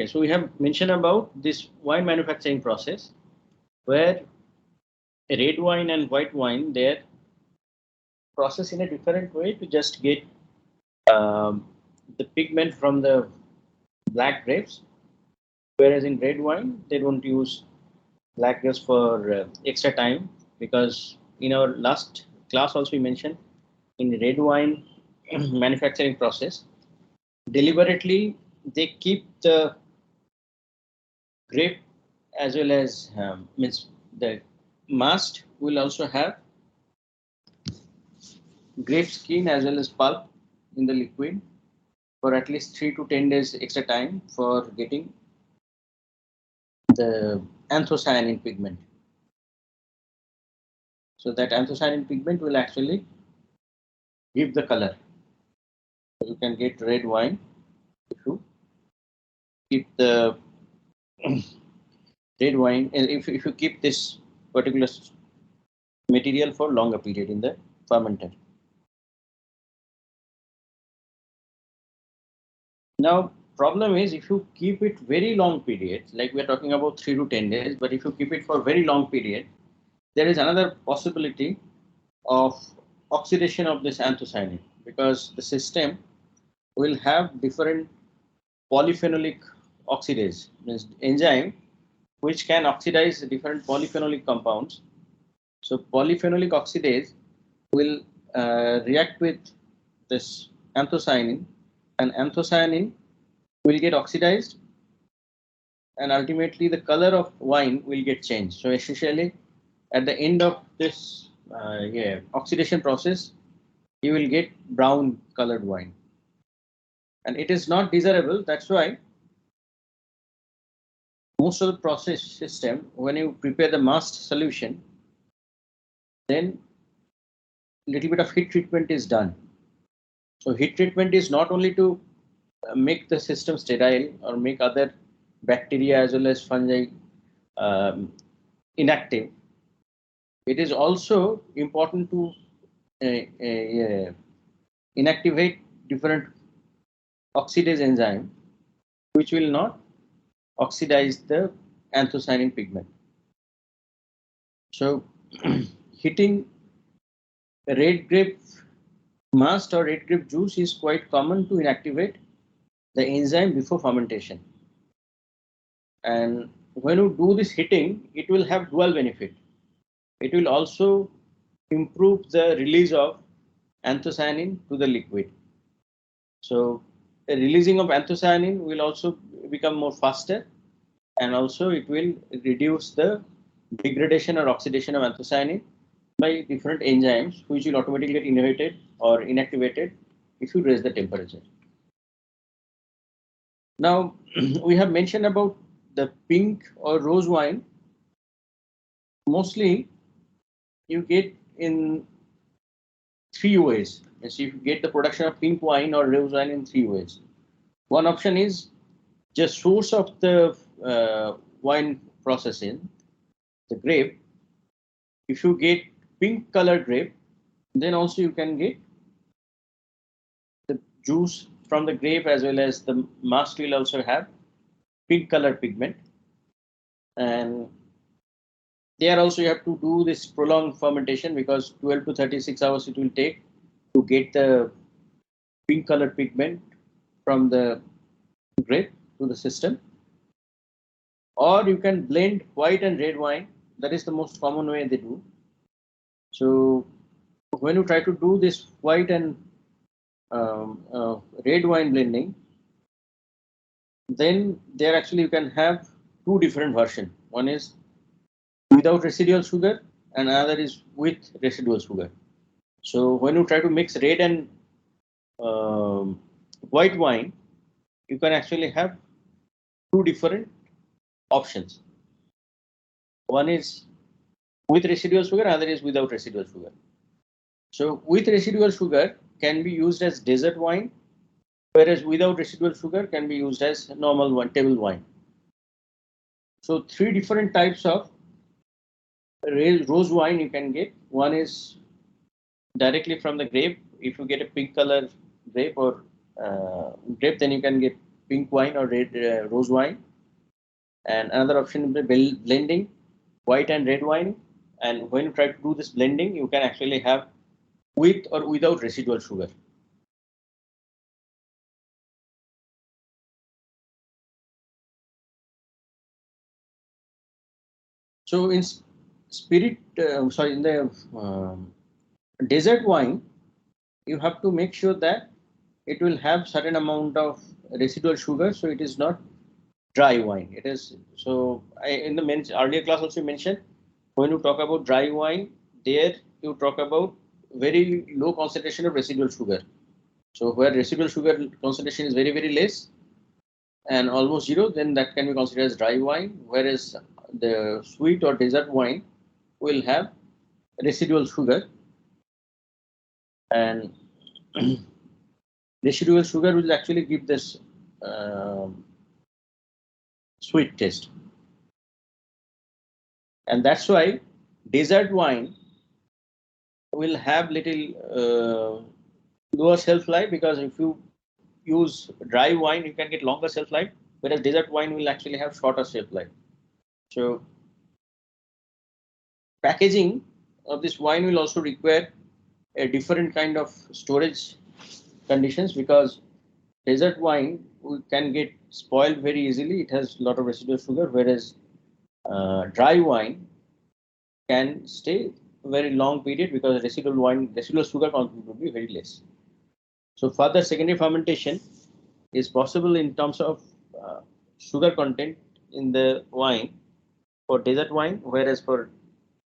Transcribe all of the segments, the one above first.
Okay, so we have mentioned about this wine manufacturing process where red wine and white wine, they're processed in a different way to just get the pigment from the black grapes, whereas in red wine they don't use black grapes for extra time, because in our last class also we mentioned in red wine manufacturing process, deliberately they keep the grape as well as means the mast will also have grape skin as well as pulp in the liquid for at least 3 to 10 days extra time for getting the anthocyanin pigment. So that anthocyanin pigment will actually give the color. So you can get red wine if you keep the red wine, if you keep this particular material for longer period in the fermenter. Now, problem is if you keep it very long period, like we are talking about 3 to 10 days, but if you keep it for very long period, there is another possibility of oxidation of this anthocyanin, because the system will have different polyphenolic oxidase, means enzyme which can oxidize different polyphenolic compounds. So polyphenolic oxidase will react with this anthocyanin, and anthocyanin will get oxidized, and ultimately the color of wine will get changed. So essentially, at the end of this oxidation process, you will get brown colored wine, and it is not desirable. That's why most of the process system, when you prepare the mast solution, then little bit of heat treatment is done. So heat treatment is not only to make the system sterile or make other bacteria as well as fungi inactive. It is also important to inactivate different oxidase enzyme which will not oxidize the anthocyanin pigment. So heating red grape mast or red grape juice is quite common to inactivate the enzyme before fermentation. And when you do this heating, it will have dual benefit. It will also improve the release of anthocyanin to the liquid. So the releasing of anthocyanin will also become more faster, and also it will reduce the degradation or oxidation of anthocyanin by different enzymes, which will automatically get inhibited or inactivated if you raise the temperature. Now we have mentioned about the pink or rose wine. Mostly you get in 3 ways. So you get the production of pink wine or rose wine in 3 ways. One option is just source of the wine processing, the grape. If you get pink color grape, then also you can get the juice from the grape as well as the mast will also have pink color pigment. And there also you have to do this prolonged fermentation, because 12 to 36 hours it will take to get the pink color pigment from the grape to the system. Or you can blend white and red wine. That is the most common way they do. So when you try to do this white and red wine blending, then there actually you can have 2 different versions. One is without residual sugar and another is with residual sugar. So when you try to mix red and white wine, you can actually have 2 different options. One is with residual sugar, another is without residual sugar. So with residual sugar can be used as dessert wine, whereas without residual sugar can be used as normal one, table wine. So 3 different types of rose wine you can get. One is directly from the grape. If you get a pink color grape or grape, then you can get pink wine or red rose wine. And another option is blending white and red wine. And when you try to do this blending, you can actually have with or without residual sugar. So in in the desert wine, you have to make sure that it will have certain amount of residual sugar, so it is not dry wine. It is so. In the earlier class also mentioned, when you talk about dry wine, there you talk about very low concentration of residual sugar. So where residual sugar concentration is very less and almost zero, then that can be considered as dry wine. Whereas the sweet or desert wine will have residual sugar, and residual sugar will actually give this sweet taste. And that's why desert wine will have little lower shelf life, because if you use dry wine, you can get longer shelf life, whereas desert wine will actually have shorter shelf life. So packaging of this wine will also require a different kind of storage conditions, because desert wine can get spoiled very easily. It has a lot of residual sugar, whereas dry wine can stay very long period because residual sugar content will be very less. So further secondary fermentation is possible in terms of sugar content in the wine for desert wine, whereas for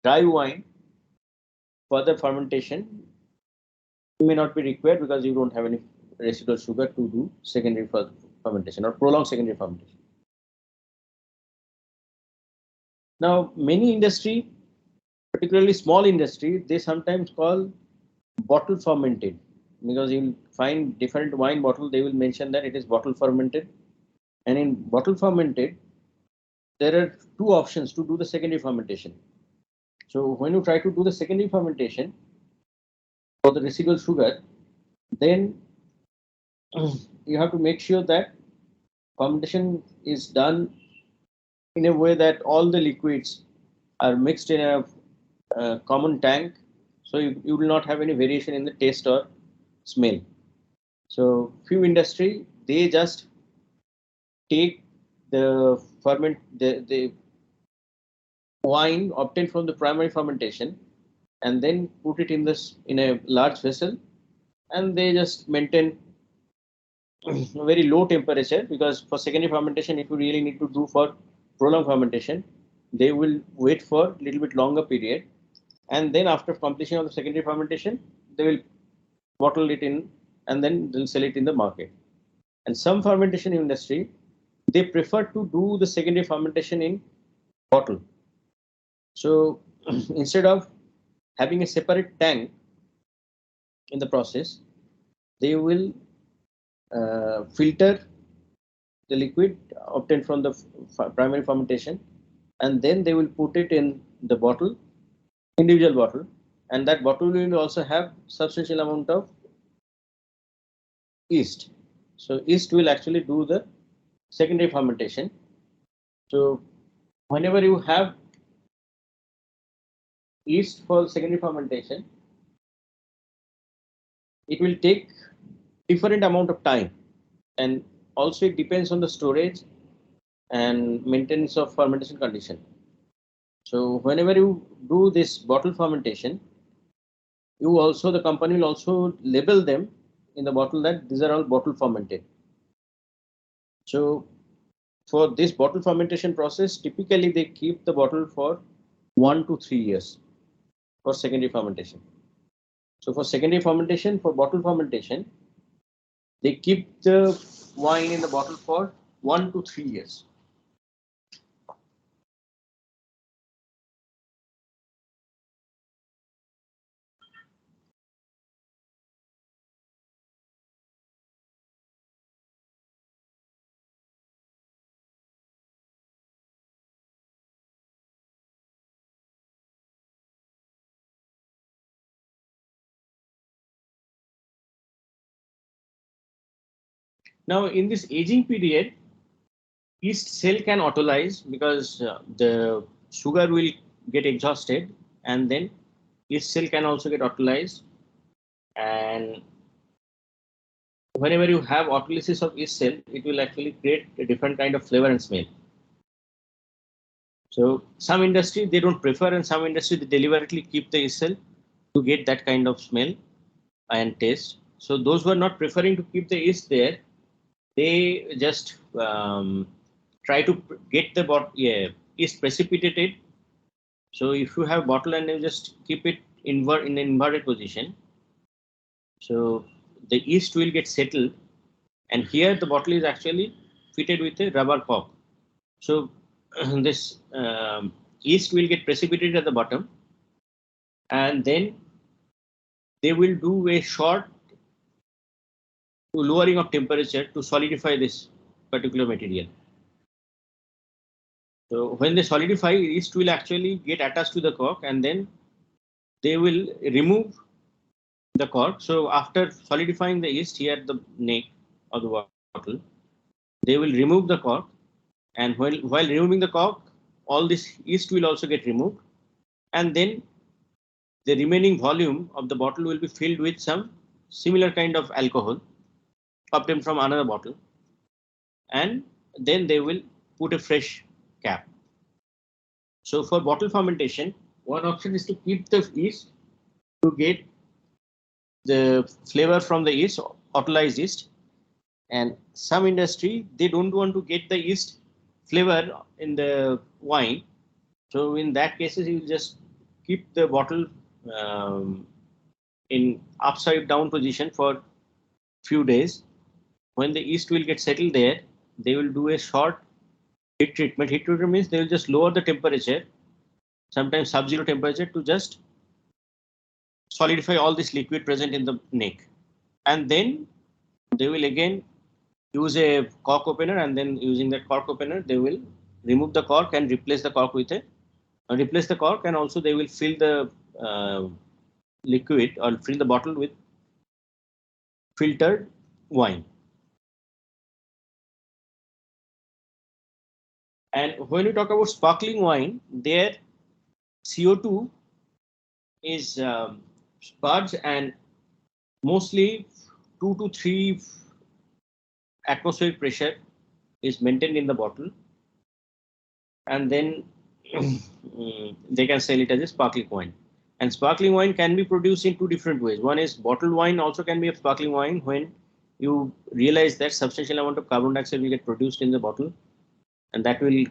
dry wine, further fermentation may not be required because you don't have any residual sugar to do secondary fermentation or prolonged secondary fermentation. Now, many industry, particularly small industry, they sometimes call bottle fermented, because you'll find different wine bottle, they will mention that it is bottle fermented. And in bottle fermented, there are two options to do the secondary fermentation. So when you try to do the secondary fermentation for the residual sugar, then you have to make sure that fermentation is done in a way that all the liquids are mixed in a common tank, so you will not have any variation in the taste or smell. So few industry, they just take the the wine obtained from the primary fermentation and then put it in this in a large vessel, and they just maintain a very low temperature, because for secondary fermentation, if you really need to do for prolonged fermentation, they will wait for a little bit longer period, and then after completion of the secondary fermentation, they will bottle it in and then they'll sell it in the market. And some fermentation industry, they prefer to do the secondary fermentation in bottle. So instead of having a separate tank in the process, they will filter the liquid obtained from the primary fermentation, and then they will put it in the bottle, individual bottle, and that bottle will also have substantial amount of yeast. So yeast will actually do the secondary fermentation. So whenever you have yeast for secondary fermentation, it will take different amount of time, and also it depends on the storage and maintenance of fermentation condition. So whenever you do this bottle fermentation, you also, the company will also label them in the bottle that these are all bottle fermented. So for this bottle fermentation process, typically they keep the bottle for 1 to 3 years for secondary fermentation. So for secondary fermentation, for bottle fermentation, they keep the wine in the bottle for 1 to 3 years. Now in this aging period, yeast cell can autolyze because the sugar will get exhausted, and then yeast cell can also get autolyzed. And whenever you have autolysis of yeast cell, it will actually create a different kind of flavor and smell. So some industry they don't prefer, and some industry they deliberately keep the yeast cell to get that kind of smell and taste. So those who are not preferring to keep the yeast there, they just try to get the yeast precipitated. So if you have bottle and you just keep it in an inverted position, so the yeast will get settled, and here the bottle is actually fitted with a rubber cork. So this yeast will get precipitated at the bottom, and then they will do a short lowering of temperature to solidify this particular material. So when they solidify, yeast will actually get attached to the cork, and then they will remove the cork. So after solidifying the yeast here at the neck of the bottle, they will remove the cork, and while removing the cork, all this yeast will also get removed, and then the remaining volume of the bottle will be filled with some similar kind of alcohol obtained from another bottle, and then they will put a fresh cap. So for bottle fermentation, one option is to keep the yeast to get the flavor from the yeast, autolyzed yeast. And some industry they don't want to get the yeast flavor in the wine. So in that cases, you just keep the bottle in upside down position for few days. When the yeast will get settled there, they will do a short heat treatment. Heat treatment means they will just lower the temperature, sometimes sub-zero temperature, to just solidify all this liquid present in the neck. And then they will again use a cork opener, and then using that cork opener, they will remove the cork and replace the cork with a replace the cork, and also they will fill the liquid or fill the bottle with filtered wine. And when we talk about sparkling wine, there CO2 is sparge, and mostly 2 to 3 atmospheric pressure is maintained in the bottle, and then they can sell it as a sparkling wine. And sparkling wine can be produced in two different ways. One is bottled wine also can be a sparkling wine when you realize that substantial amount of carbon dioxide will get produced in the bottle, and that will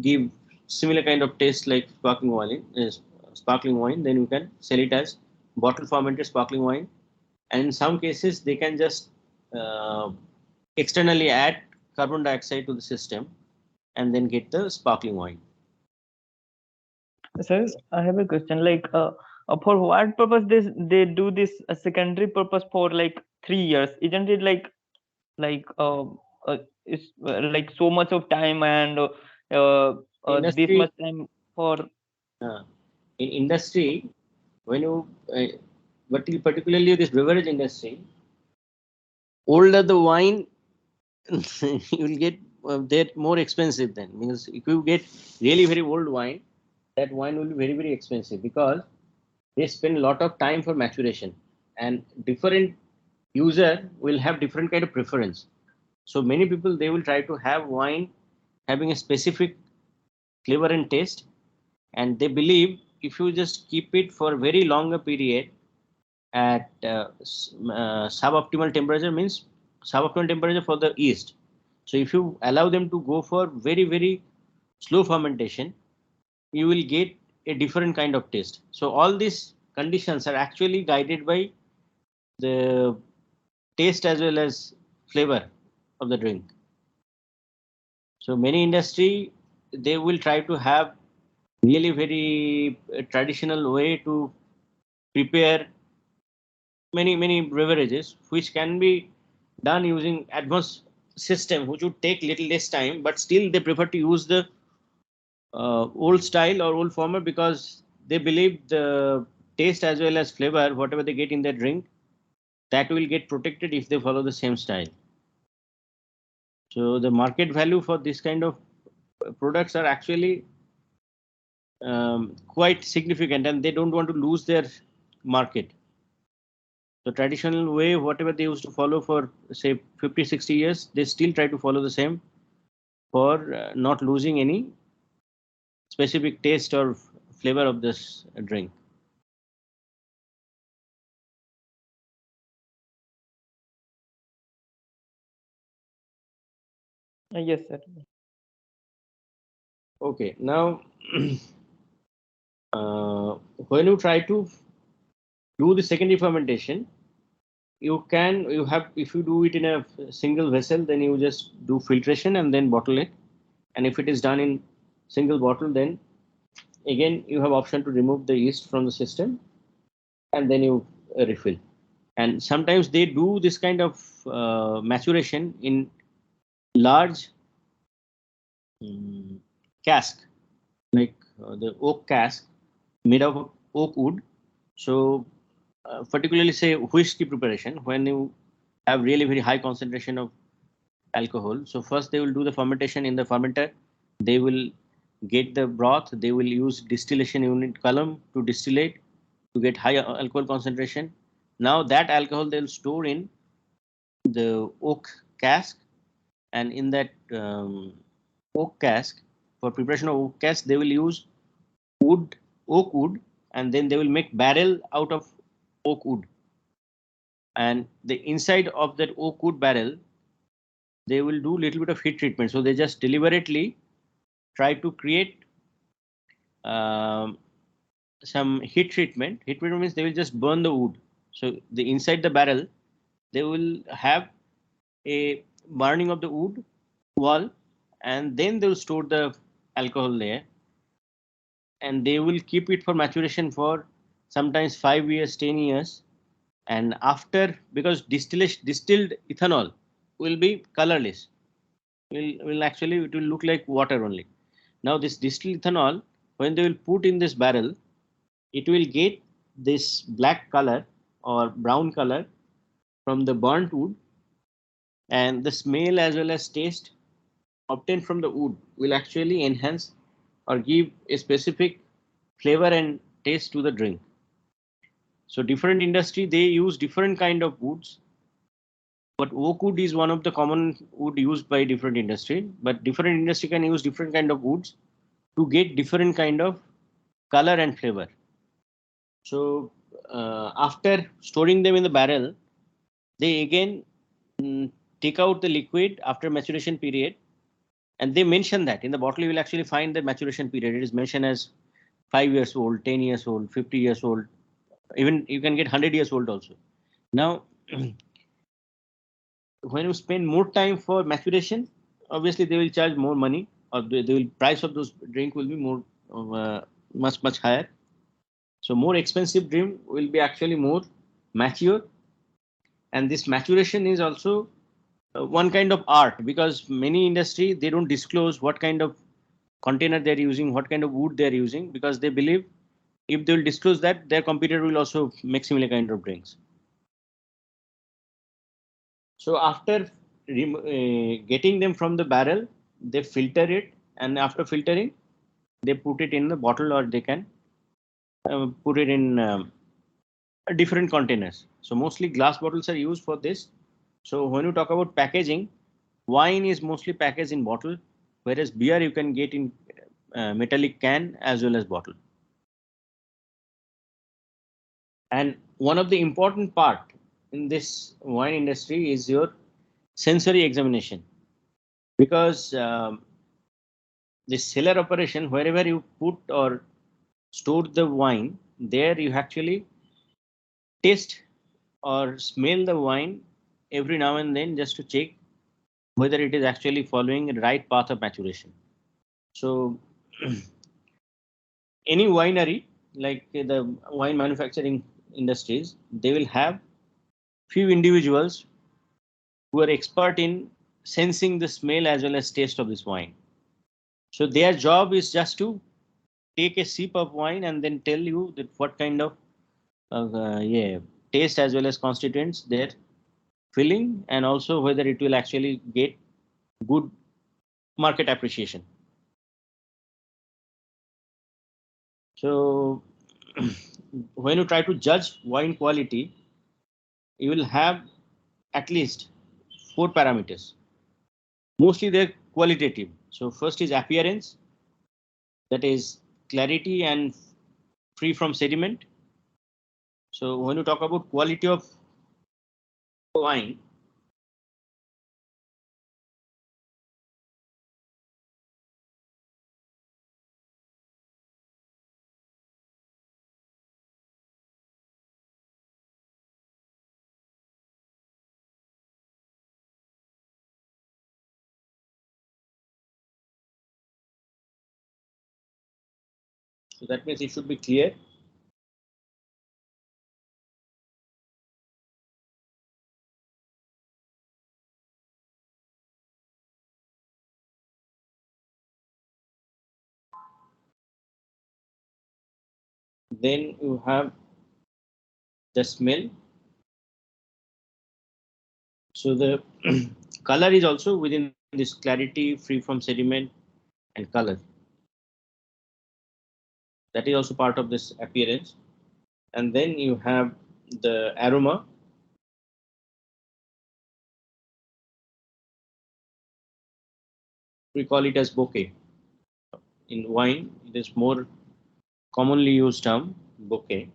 give similar kind of taste like sparkling wine. Sparkling wine, then you can sell it as bottle fermented sparkling wine. And in some cases, they can just uh, externally add carbon dioxide to the system and then get the sparkling wine. Sir, I have a question. Like, for what purpose they do this secondary purpose for like 3 years? Isn't it like it's like so much of time and this Industry, much time for uh, in industry, when you, but particularly this beverage industry, older the wine, you will get they're more expensive then. Because if you get really very old wine, that wine will be very expensive because they spend a lot of time for maturation, and different user will have different kind of preference. So many people they will try to have wine having a specific flavor and taste, and they believe if you just keep it for very longer period at suboptimal temperature, means suboptimal temperature for the yeast. So if you allow them to go for very slow fermentation, you will get a different kind of taste. So all these conditions are actually guided by the taste as well as flavor of the drink. So many industry they will try to have really very traditional way to prepare many beverages, which can be done using advanced system, which would take little less time, but still they prefer to use the old style or old format because they believe the taste as well as flavor, whatever they get in their drink, that will get protected if they follow the same style. So the market value for this kind of products are actually quite significant, and they don't want to lose their market. The traditional way, whatever they used to follow for say 50, 60 years, they still try to follow the same for not losing any specific taste or flavor of this drink. Yes, sir. Okay, now when you try to do the secondary fermentation, you have, if you do it in a single vessel, then you just do filtration and then bottle it. And if it is done in single bottle, then again you have option to remove the yeast from the system and then you refill. And sometimes they do this kind of maturation in large cask, like the oak cask made of oak wood. So particularly say whiskey preparation, when you have really very high concentration of alcohol. So first they will do the fermentation in the fermenter. They will get the broth. They will use distillation unit column to distillate to get high alcohol concentration. Now that alcohol they'll store in the oak cask, and in that oak cask, for preparation of oak cask, they will use wood, oak wood, and then they will make barrel out of oak wood. And the inside of that oak wood barrel, they will do little bit of heat treatment. So they just deliberately try to create um, some heat treatment. Heat treatment means they will just burn the wood. So the inside the barrel, they will have a burning of the wood wall, and then they will store the alcohol there, and they will keep it for maturation for sometimes 5 years, 10 years. And after, because distilled ethanol will be colorless, will actually, it will look like water only. Now this distilled ethanol, when they will put in this barrel, it will get this black color or brown color from the burnt wood, and the smell as well as taste obtained from the wood will actually enhance or give a specific flavor and taste to the drink. So different industry, they use different kind of woods, but oak wood is one of the common wood used by different industry, but different industry can use different kind of woods to get different kind of color and flavor. So after storing them in the barrel, they again take out the liquid after maturation period, and they mention that in the bottle you will actually find the maturation period. It is mentioned as 5 years old, 10 years old, 50 years old, even you can get 100 years old also. Now, when you spend more time for maturation, obviously they will charge more money, or they will price of those drink will be more much higher. So more expensive drink will be actually more mature, and this maturation is also one kind of art, because many industry they don't disclose what kind of container they're using, what kind of wood they're using, because they believe if they will disclose that, their competitor will also make similar kind of drinks. So after getting them from the barrel, they filter it, and after filtering, they put it in the bottle, or they can put it in different containers. So mostly glass bottles are used for this. So when you talk about packaging, wine is mostly packaged in bottle, whereas beer you can get in metallic can as well as bottle. And one of the important part in this wine industry is your sensory examination, because the cellar operation, wherever you put or store the wine, there you actually taste or smell the wine every now and then, just to check whether it is actually following the right path of maturation. So any winery, like the wine manufacturing industries, they will have few individuals who are expert in sensing the smell as well as taste of this wine. So their job is just to take a sip of wine and then tell you that what kind of yeah, taste as well as constituents they're filling, and also whether it will actually get good market appreciation. So when you try to judge wine quality, you will have at least 4 parameters. Mostly they're qualitative. So first is appearance, that is clarity and free from sediment. So when you talk about quality of wine, so that means it should be clear. Then you have the smell. So the color is also within this clarity, free from sediment and color. That is also part of this appearance. And then you have the aroma. We call it as bouquet. In wine, it is more commonly used term, bouquet.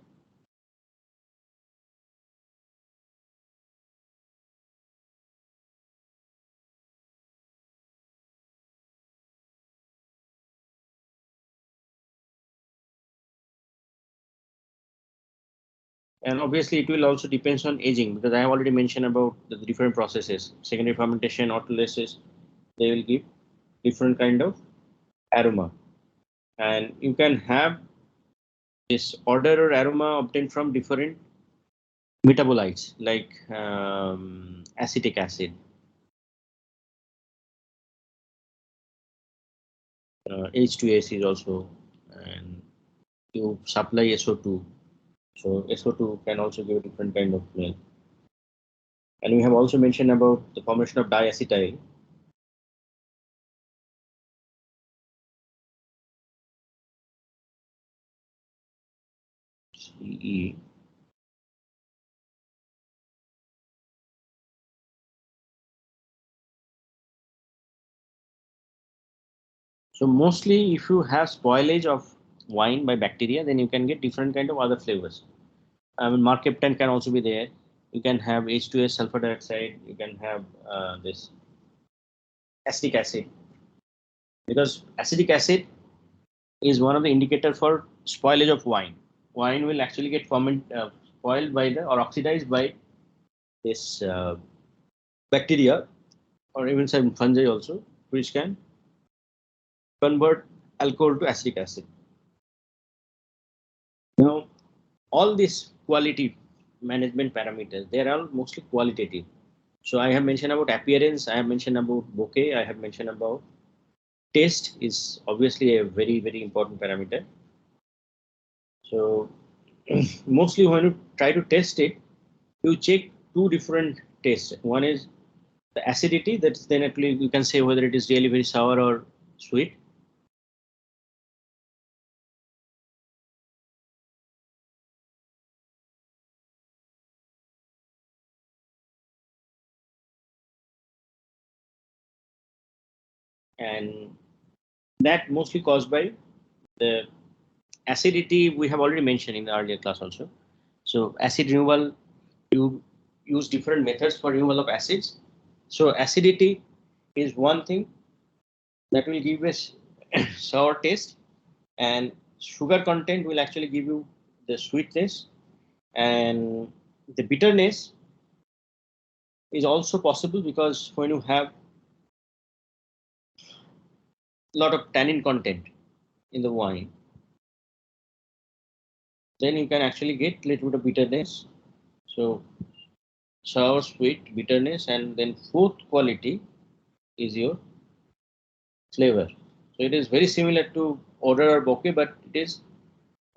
And obviously, it will also depends on aging, because I have already mentioned about the different processes. Secondary fermentation, autolysis, they will give different kind of aroma. And you can have this odor or aroma obtained from different metabolites like acetic acid, H2S is also, and you supply SO2. So SO2 can also give a different kind of smell. And we have also mentioned about the formation of diacetyl. CE. So mostly if you have spoilage of wine by bacteria, then you can get different kind of other flavors. I mean, mercaptan can also be there. You can have H2S sulfur dioxide. You can have this acetic acid, because acetic acid is one of the indicator for spoilage of wine. Wine will actually get spoiled by the or oxidized by this bacteria or even some fungi also, which can convert alcohol to acetic acid. Now, all these quality management parameters, they are all mostly qualitative. So I have mentioned about appearance, I have mentioned about bouquet, I have mentioned about taste is obviously a very, very important parameter. So mostly when you try to test it, you check two different tastes. One is the acidity, that's then actually you can say whether it is really very sour or sweet. And that mostly caused by the acidity we have already mentioned in the earlier class also. So acid removal, you use different methods for removal of acids. So acidity is one thing that will give us sour taste, and sugar content will actually give you the sweetness, and the bitterness is also possible because when you have a lot of tannin content in the wine, then you can actually get a little bit of bitterness. So sour, sweet, bitterness, and then fourth quality is your flavor. So it is very similar to odor or bouquet, but it is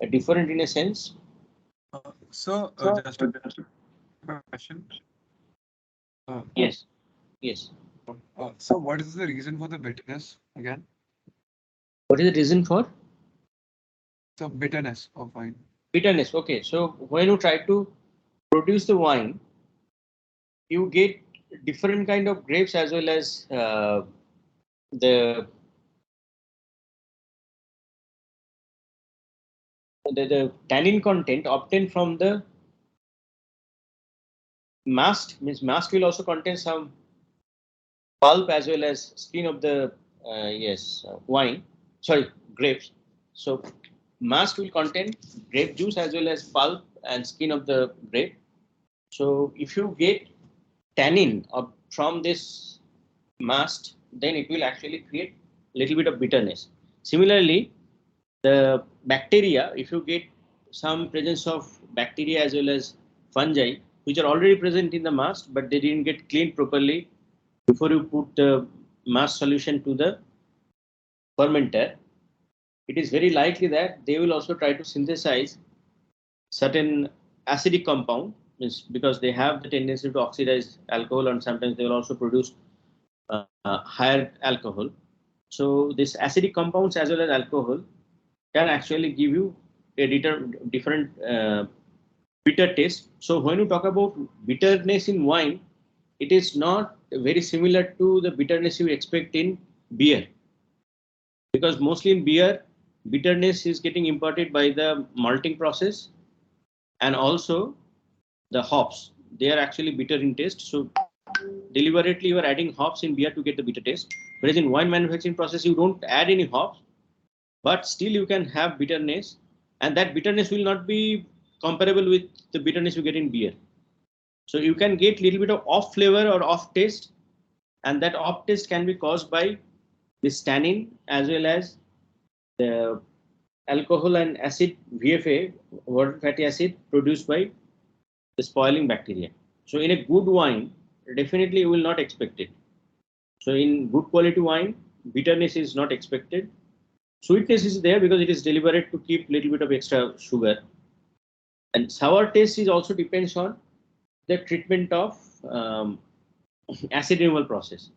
different in a sense. Just a question. Yes, yes. So what is the reason for the bitterness again? What is the reason for So bitterness of wine. bitterness? Okay, so when you try to produce the wine, you get different kind of grapes as well as the, the tannin content obtained from the mast. Means mast will also contain some pulp as well as skin of the wine. Sorry, grapes. So mast will contain grape juice as well as pulp and skin of the grape. So if you get tannin from this mast, then it will actually create a little bit of bitterness. Similarly, the bacteria, if you get some presence of bacteria as well as fungi, which are already present in the mast, but they didn't get cleaned properly before you put the mast solution to the fermenter, it is very likely that they will also try to synthesize certain acidic compound, means because they have the tendency to oxidize alcohol, and sometimes they will also produce higher alcohol. So this acidic compounds as well as alcohol can actually give you a different bitter taste. So when you talk about bitterness in wine, it is not very similar to the bitterness you expect in beer, because mostly in beer, bitterness is getting imparted by the malting process, and also the hops. They are actually bitter in taste. So deliberately you are adding hops in beer to get the bitter taste. Whereas in wine manufacturing process, you don't add any hops, but still you can have bitterness, and that bitterness will not be comparable with the bitterness you get in beer. So you can get little bit of off flavor or off taste, and that off taste can be caused by this tannin as well as the alcohol and acid VFA, water fatty acid, produced by the spoiling bacteria. So in a good wine, definitely you will not expect it. So in good quality wine, bitterness is not expected. Sweetness is there because it is deliberate to keep little bit of extra sugar. And sour taste is also depends on the treatment of acid removal process.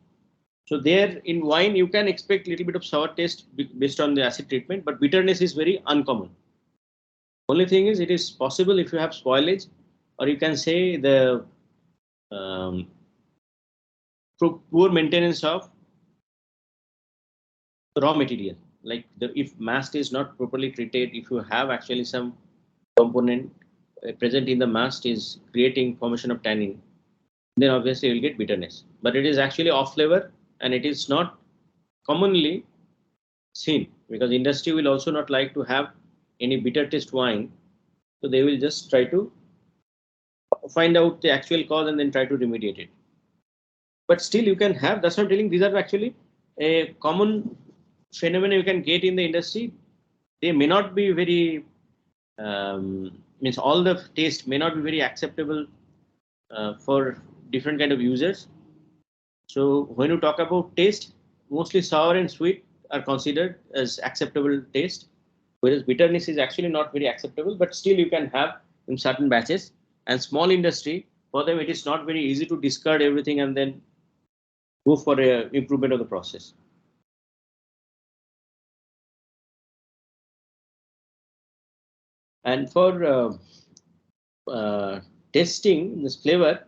So there in wine, you can expect little bit of sour taste based on the acid treatment, but bitterness is very uncommon. Only thing is, it is possible if you have spoilage, or you can say the um, poor maintenance of raw material. Like if mast is not properly treated, if you have actually some component present in the mast is creating formation of tannin, then obviously you will get bitterness. But it is actually off flavor, and it is not commonly seen, because industry will also not like to have any bitter taste wine, so they will just try to find out the actual cause and then try to remediate it. But still you can have, that's not telling, these are actually a common phenomenon you can get in the industry. They may not be very means all the taste may not be very acceptable for different kind of users. So when you talk about taste, mostly sour and sweet are considered as acceptable taste, whereas bitterness is actually not very acceptable, but still you can have in certain batches. And small industry, for them it is not very easy to discard everything and then go for a improvement of the process. And for testing this flavor,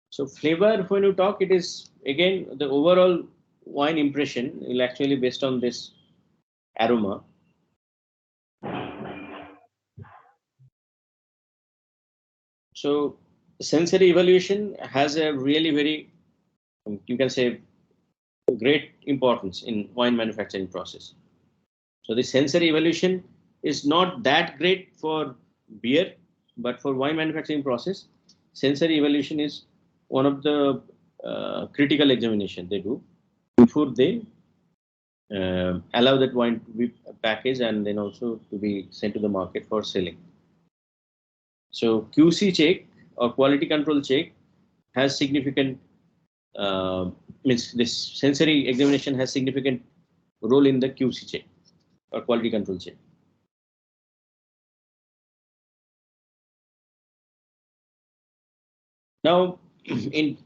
so flavor, when you talk, it is again the overall wine impression will actually based on this aroma. So sensory evaluation has a really very, you can say, great importance in wine manufacturing process. So the sensory evaluation is not that great for beer, but for wine manufacturing process, sensory evaluation is one of the critical examination they do before they allow that wine to be packaged and then also to be sent to the market for selling. So QC check or quality control check has significant means this sensory examination has significant role in the QC check or quality control check. Now, in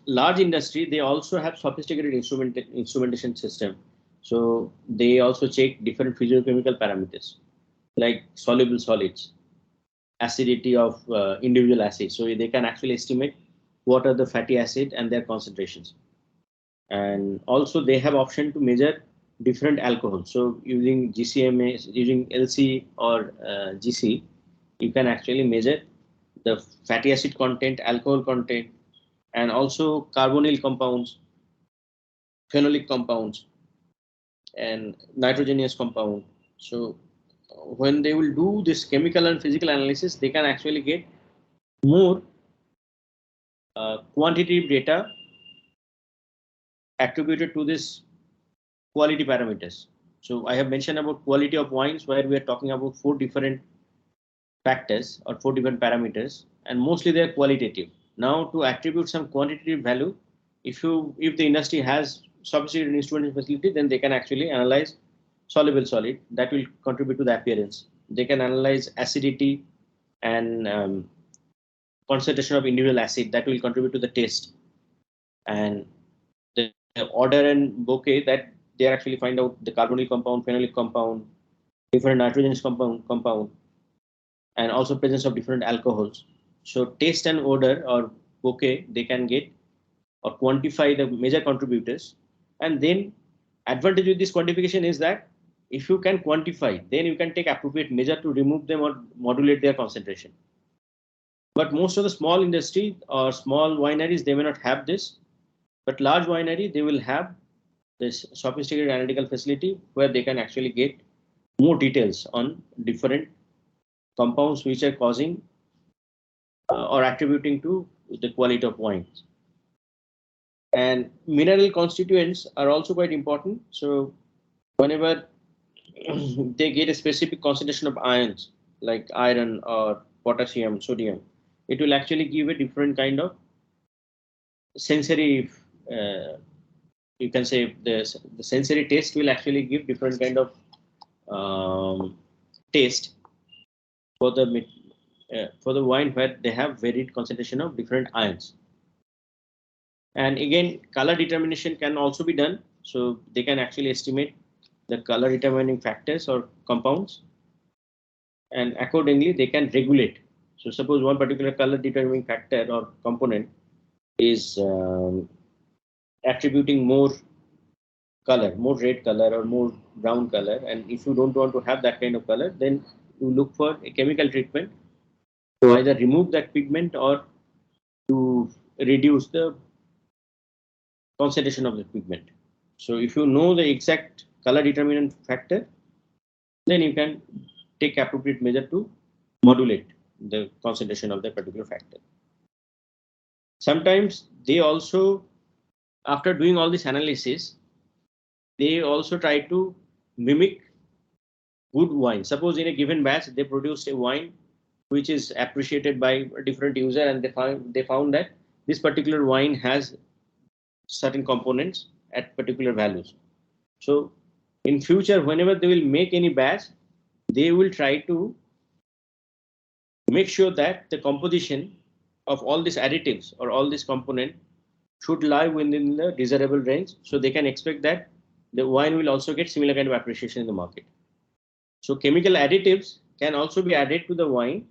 large industry, they also have sophisticated instrumentation system. So they also check different physiochemical parameters like soluble solids, acidity of individual acids. So they can actually estimate what are the fatty acid and their concentrations. And also they have option to measure different alcohols. So using GCMA, using LC or GC, you can actually measure the fatty acid content, alcohol content, and also carbonyl compounds, phenolic compounds, and nitrogenous compound. So when they will do this chemical and physical analysis, they can actually get more quantitative data attributed to this quality parameters. So I have mentioned about quality of wines, where we are talking about 4 different factors or 4 different parameters, and mostly they are qualitative. Now to attribute some quantitative value, if the industry has sophisticated instrumentation facility, then they can actually analyze soluble solid that will contribute to the appearance. They can analyze acidity and concentration of individual acid that will contribute to the taste, and the order and bouquet that they actually find out the carbonyl compound, phenolic compound, different nitrogenous compound, and also presence of different alcohols. So taste and odor or bouquet, they can get or quantify the major contributors. And then advantage with this quantification is that if you can quantify, then you can take appropriate measure to remove them or modulate their concentration. But most of the small industry or small wineries, they may not have this. But large winery, they will have this sophisticated analytical facility where they can actually get more details on different compounds which are causing or attributing to the quality of wines. And mineral constituents are also quite important. So whenever they get a specific concentration of ions like iron or potassium, sodium, it will actually give a different kind of sensory, you can say the sensory taste will actually give different kind of taste for the wine where they have varied concentration of different ions. And again, color determination can also be done. So they can actually estimate the color determining factors or compounds, and accordingly they can regulate. So suppose one particular color determining factor or component is attributing more color, more red color or more brown color, and if you don't want to have that kind of color, then you look for a chemical treatment to either remove that pigment or to reduce the concentration of the pigment. So if you know the exact color determinant factor, then you can take appropriate measure to modulate the concentration of the particular factor. Sometimes they also, after doing all this analysis, they also try to mimic good wine. Suppose in a given batch they produced a wine which is appreciated by a different user, and they found that this particular wine has certain components at particular values. So in future, whenever they will make any batch, they will try to make sure that the composition of all these additives or all these component should lie within the desirable range, so they can expect that the wine will also get similar kind of appreciation in the market. So chemical additives can also be added to the wine.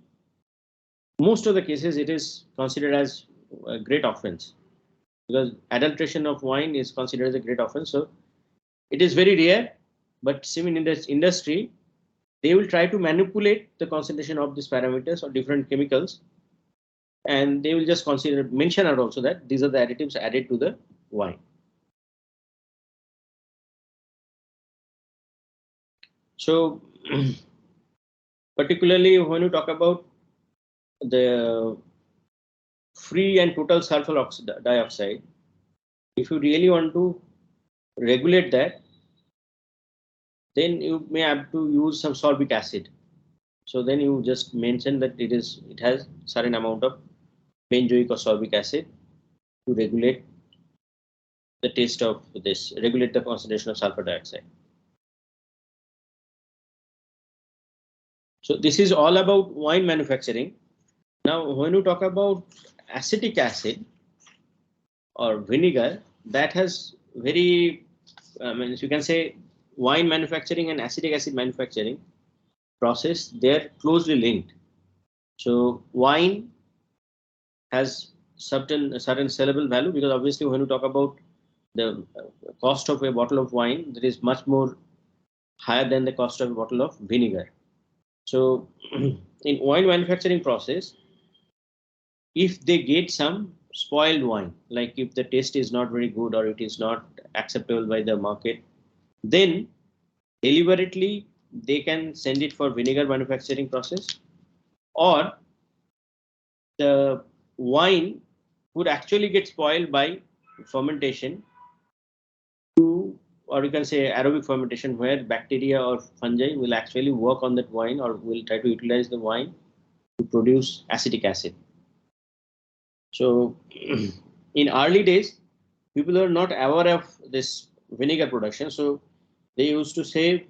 Most of the cases it is considered as a great offense, because adulteration of wine is considered as a great offense. So it is very rare, but same in this industry, they will try to manipulate the concentration of these parameters or different chemicals, and they will just mention out also that these are the additives added to the wine. So particularly when you talk about the free and total sulfur dioxide, if you really want to regulate that, then you may have to use some sorbic acid. So then you just mention that it has certain amount of benzoic or sorbic acid to regulate the taste of this, regulate the concentration of sulfur dioxide. So this is all about wine manufacturing. Now, when you talk about acetic acid or vinegar, that has very, I mean, you can say wine manufacturing and acetic acid manufacturing process, they're closely linked. So wine has certain sellable value, because obviously when you talk about the cost of a bottle of wine, that is much more higher than the cost of a bottle of vinegar. So in wine manufacturing process, if they get some spoiled wine, like if the taste is not very good or it is not acceptable by the market, then deliberately they can send it for vinegar manufacturing process, or the wine would actually get spoiled by fermentation to, or you can say aerobic fermentation, where bacteria or fungi will actually work on that wine or will try to utilize the wine to produce acetic acid. So in early days, people are not aware of this vinegar production. So they used to say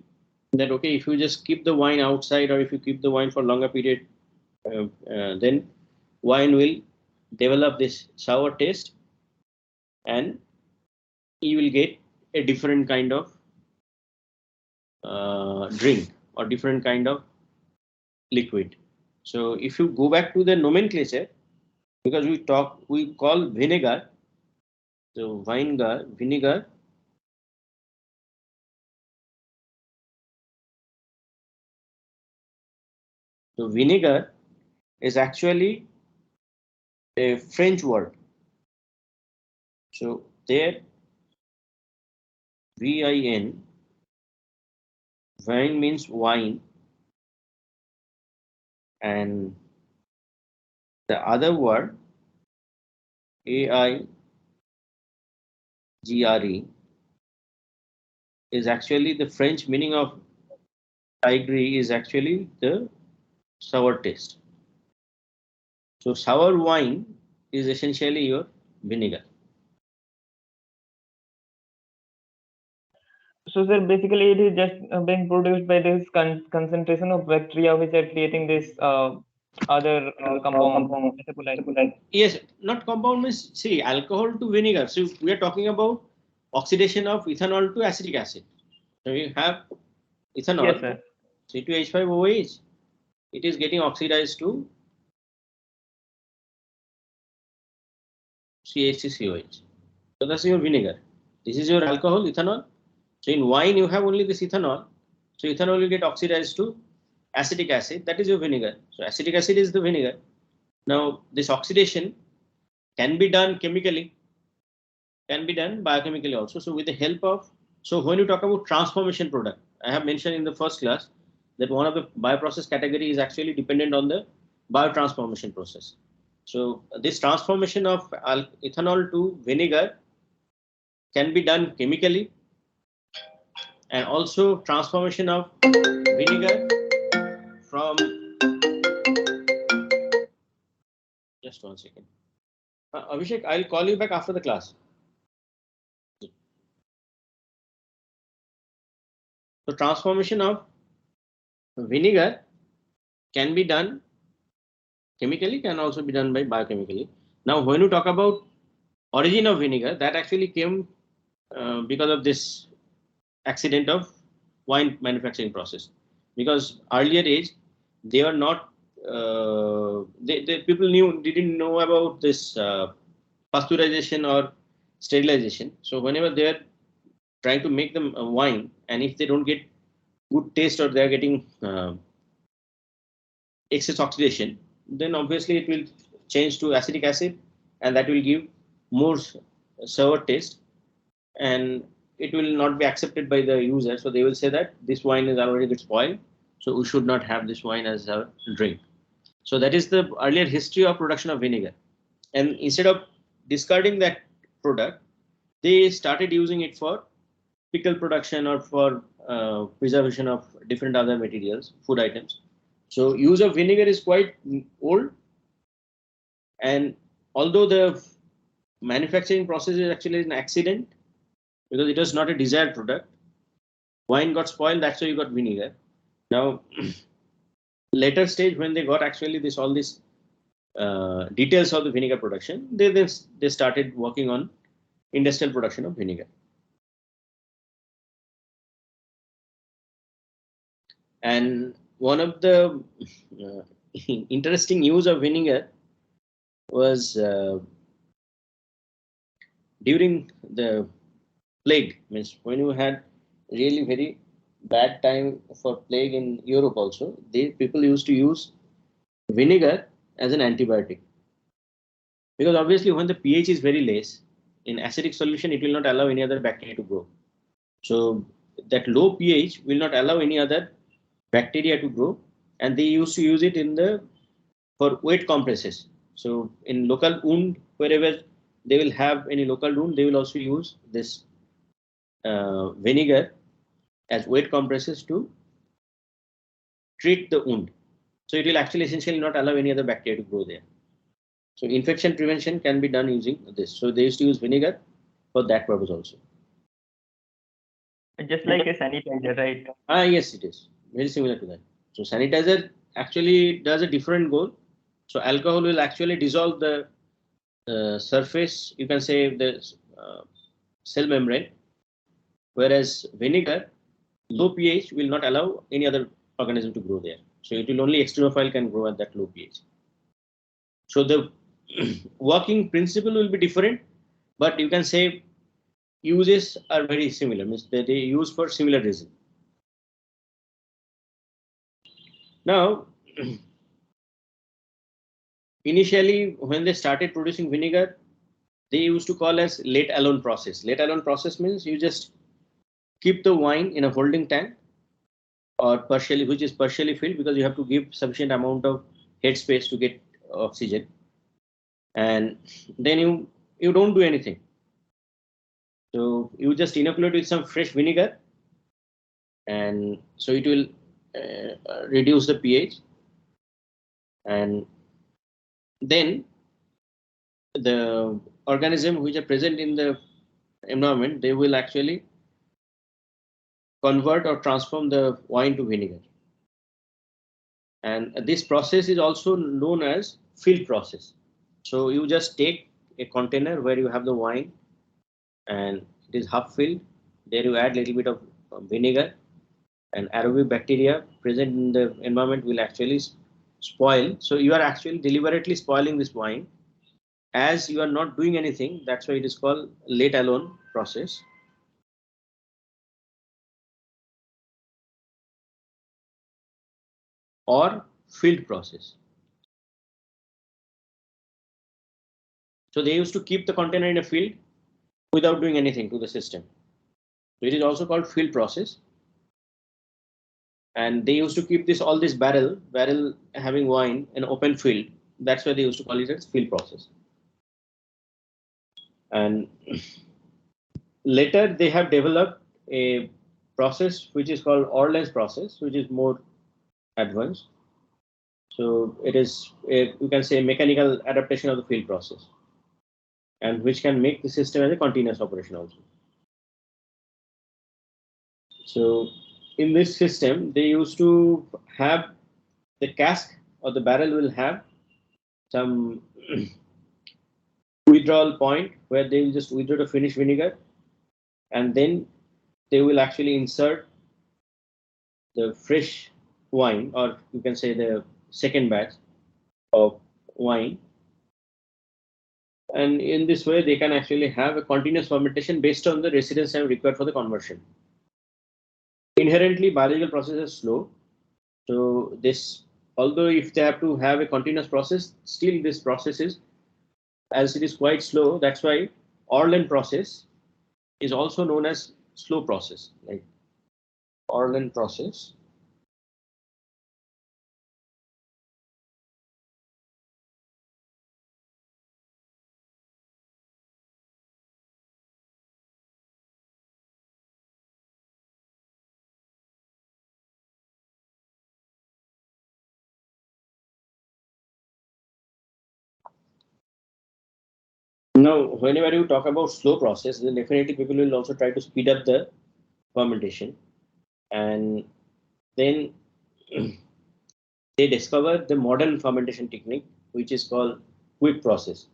that, okay, if you just keep the wine outside, or if you keep the wine for longer period, then wine will develop this sour taste, and you will get a different kind of drink or different kind of liquid. So if you go back to the nomenclature, because we call vinegar, so vinegar. So vinegar is actually a French word. So there, VIN, vine means wine, and the other word, AIGRE, is actually the French meaning of aigre is actually the sour taste. So sour wine is essentially your vinegar. So sir, basically it is just being produced by this concentration of bacteria which are creating this other compound. Yes, not compound means, see, alcohol to vinegar. So we are talking about oxidation of ethanol to acetic acid. So you have ethanol, Yes, sir. C2H5OH, it is getting oxidized to CH3COH. So that's your vinegar. This is your alcohol, ethanol. So in wine, you have only this ethanol. So ethanol will get oxidized to acetic acid. That is your vinegar. So acetic acid is the vinegar. Now this oxidation can be done chemically, can be done biochemically also. So with the help of, so when you talk about transformation product, I have mentioned in the first class that one of the bioprocess category is actually dependent on the biotransformation process. So this transformation of ethanol to vinegar can be done chemically, and also transformation of vinegar from, just 1 second. Abhishek, I'll call you back after the class. So transformation of vinegar can be done chemically, can also be done by biochemically. Now, when you talk about origin of vinegar, that actually came because of this accident of wine manufacturing process. Because earlier age, they are not, people didn't know about this pasteurization or sterilization. So whenever they are trying to make them wine, and if they don't get good taste or they are getting excess oxidation, then obviously it will change to acetic acid, and that will give more sour taste, and it will not be accepted by the user. So they will say that this wine is already get spoiled, so we should not have this wine as a drink. So that is the earlier history of production of vinegar. And instead of discarding that product, they started using it for pickle production or for preservation of different other materials, food items. So use of vinegar is quite old, and although the manufacturing process is actually an accident because it was not a desired product, wine got spoiled, that's why you got vinegar. Now, later stage when they got actually this all this details of the vinegar production, they started working on industrial production of vinegar. And one of the interesting use of vinegar was during the plague, means when you had really very bad time for plague in Europe also, they people used to use vinegar as an antibiotic. Because obviously when the pH is very less, in acidic solution, it will not allow any other bacteria to grow. So that low pH will not allow any other bacteria to grow, and they used to use it in the for wet compresses. So in local wound, wherever they will have any local wound, they will also use this vinegar as wet compresses to treat the wound. So it will actually essentially not allow any other bacteria to grow there. So infection prevention can be done using this. So they used to use vinegar for that purpose also. Just like a sanitizer, right? Yes, it is very similar to that. So sanitizer actually does a different goal. So alcohol will actually dissolve the surface, you can say the cell membrane, whereas vinegar, low pH will not allow any other organism to grow there. So it will only extremophile can grow at that low pH. So the working principle will be different, but you can say uses are very similar, means that they use for similar reason. Now, initially when they started producing vinegar, they used to call as late alone process. Late alone process means you just keep the wine in a holding tank or partially, which is partially filled, because you have to give sufficient amount of headspace to get oxygen, and then you don't do anything. So you just inoculate with some fresh vinegar, and so it will reduce the pH, and then the organism which are present in the environment, they will actually convert or transform the wine to vinegar. And this process is also known as fill process. So you just take a container where you have the wine and it is half filled. There you add a little bit of vinegar, and aerobic bacteria present in the environment will actually spoil. So you are actually deliberately spoiling this wine as you are not doing anything. That's why it is called late alone process. Or field process. So they used to keep the container in a field without doing anything to the system. So it is also called field process. And they used to keep this barrel having wine in open field. That's why they used to call it as field process. And later they have developed a process which is called Orleans process, which is more advanced. So it is you can say mechanical adaptation of the field process, and which can make the system as a continuous operation also. So in this system, they used to have the cask or the barrel will have some withdrawal point where they will just withdraw the finished vinegar, and then they will actually insert the fresh wine, or you can say the second batch of wine. And in this way, they can actually have a continuous fermentation based on the residence time required for the conversion. Inherently, biological process is slow. So this, although if they have to have a continuous process, still this process is, as it is quite slow. That's why Orleans process is also known as slow process, like Orleans process. Now, whenever you talk about slow process, then definitely people will also try to speed up the fermentation, and then they discover the modern fermentation technique, which is called quick process.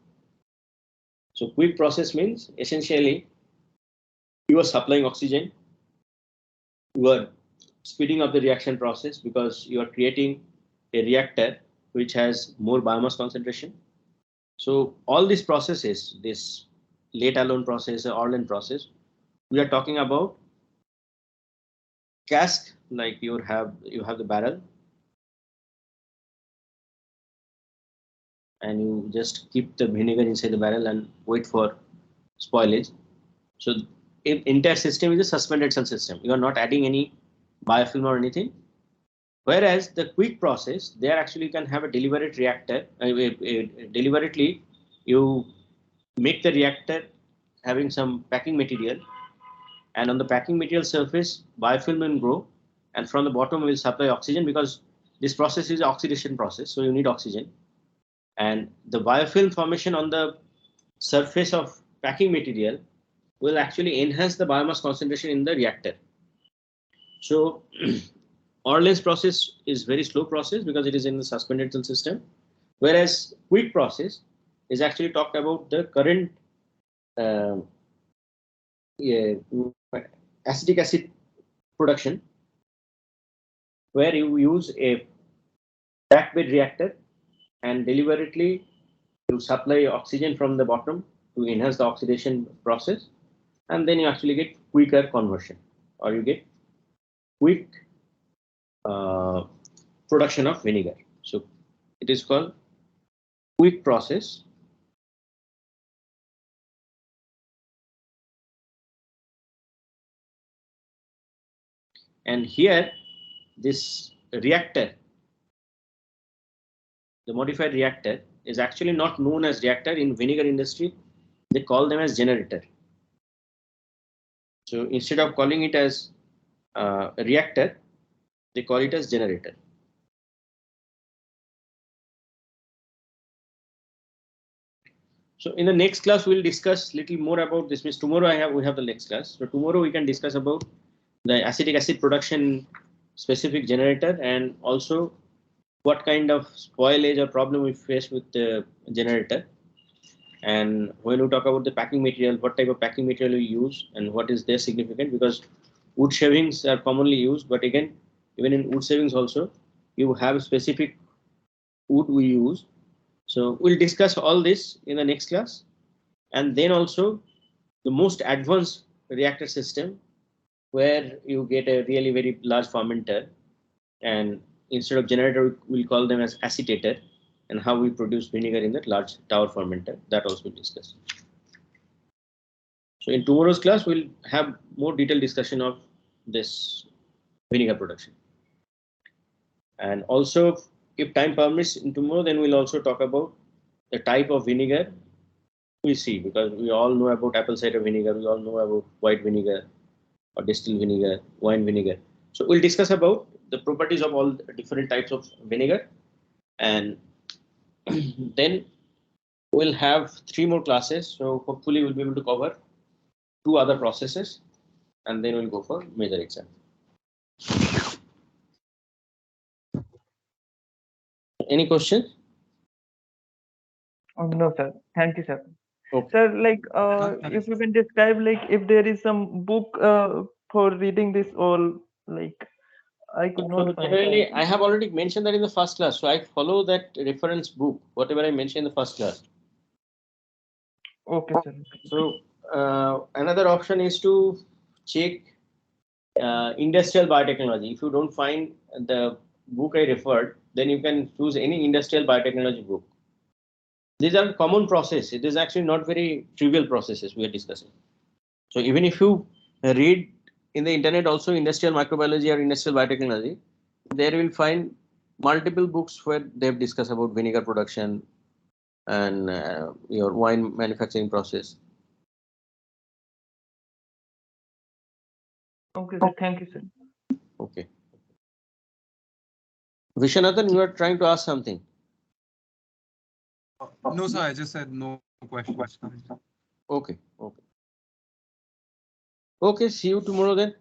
So quick process means essentially you are supplying oxygen, you are speeding up the reaction process because you are creating a reactor which has more biomass concentration. So all these processes, this late alone process, Orlen process, we are talking about cask, like you have the barrel and you just keep the vinegar inside the barrel and wait for spoilage. So entire system is a suspended cell system. You are not adding any biofilm or anything. Whereas the quick process, there actually can have a deliberate reactor. Deliberately, you make the reactor having some packing material, and on the packing material surface, biofilm will grow, and from the bottom will supply oxygen because this process is an oxidation process, so you need oxygen. And the biofilm formation on the surface of packing material will actually enhance the biomass concentration in the reactor. So Orleans process is very slow process because it is in the suspended cell system, whereas quick process is actually talked about the current uh, yeah, acetic acid production, where you use a packed bed reactor and deliberately you supply oxygen from the bottom to enhance the oxidation process, and then you actually get quicker conversion, or you get quick uh, production of vinegar. So it is called quick process. And here, this reactor, the modified reactor, is actually not known as reactor in vinegar industry. They call them as generator. So instead of calling it as a reactor, they call it as generator. So in the next class, we'll discuss little more about this. Means tomorrow we have the next class. So tomorrow we can discuss about the acetic acid production specific generator, and also what kind of spoilage or problem we face with the generator. And when we talk about the packing material, what type of packing material we use and what is their significance, because wood shavings are commonly used, but again, even in wood shavings also, you have specific wood we use. So we'll discuss all this in the next class. And then also the most advanced reactor system, where you get a really very large fermenter, and instead of generator, we'll call them as acetator, and how we produce vinegar in that large tower fermenter. That also we'll discuss. So in tomorrow's class, we'll have more detailed discussion of this vinegar production. And also, if time permits in tomorrow, then we'll also talk about the type of vinegar we see, because we all know about apple cider vinegar, we all know about white vinegar or distilled vinegar, wine vinegar. So we'll discuss about the properties of all different types of vinegar, and then we'll have 3 more classes. So hopefully we'll be able to cover 2 other processes, and then we'll go for major exam. Any questions? No, sir. Thank you, sir. Okay. Sir, like, if you can describe, like, if there is some book for reading this, or like, I could So not find. generally, I have already mentioned that in the first class. So I follow that reference book, whatever I mentioned in the first class. Okay, sir. So another option is to check industrial biotechnology. If you don't find the book I referred, then you can choose any industrial biotechnology book. These are common process. It is actually not very trivial processes we are discussing. So even if you read in the internet also industrial microbiology or industrial biotechnology, there you will find multiple books where they've discussed about vinegar production and your wine manufacturing process. Okay, sir. Thank you, sir. Okay. Viswanathan, you are trying to ask something. No, sir, I just said no questions. Okay. Okay. Okay. See you tomorrow then.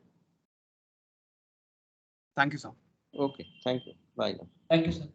Thank you, sir. Okay. Thank you. Bye now. Thank you, sir.